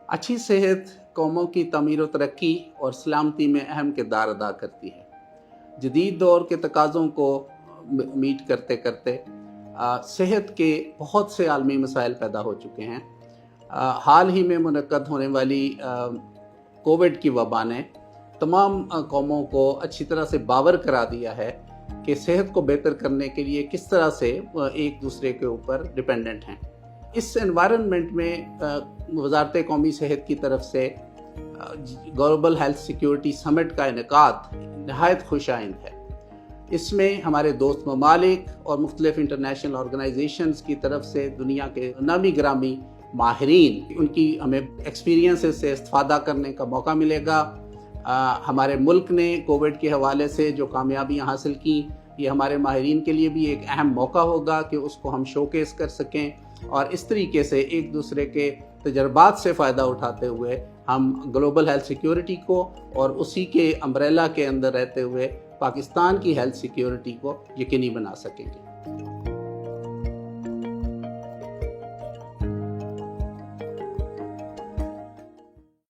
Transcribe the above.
अच्छी सेहत कौमों की तमीर व तरक्की और सलामती में अहम किरदार अदा करती है। जदीद दौर के तकाज़ों को मीट करते करते सेहत के बहुत से आलमी मसाइल पैदा हो चुके हैं। हाल ही में मुनक्कद होने वाली कोविड की वबा ने तमाम कौमों को अच्छी तरह से बावर करा दिया है कि सेहत को बेहतर करने के लिए किस तरह से एक दूसरे के ऊपर डिपेंडेंट हैं। इस एनवायरनमेंट में वज़ारत कौमी सेहत की तरफ से ग्लोबल हेल्थ सिक्योरिटी समिट का इनेकाद नहायत खुशाइंद है। इसमें हमारे दोस्त ममालिक और मुख्तलिफ इंटरनेशनल ऑर्गेनाइजेशंस की तरफ से दुनिया के नामी ग्रामी माहिरीन, उनकी हमें एक्सपीरियंसेस से इस्तेफादा करने का मौका मिलेगा। हमारे मुल्क ने कोविड के हवाले से जो कामयाबियाँ हासिल की, ये हमारे माहिरीन के लिए भी एक अहम मौका होगा कि उसको हम शोकेस कर सकें और इस तरीके से एक दूसरे के तजर्बात से फ़ायदा उठाते हुए हम ग्लोबल हेल्थ सिक्योरिटी को और उसी के अम्ब्रेला के अंदर रहते हुए पाकिस्तान की हेल्थ सिक्योरिटी को यकीनी बना सकेंगे।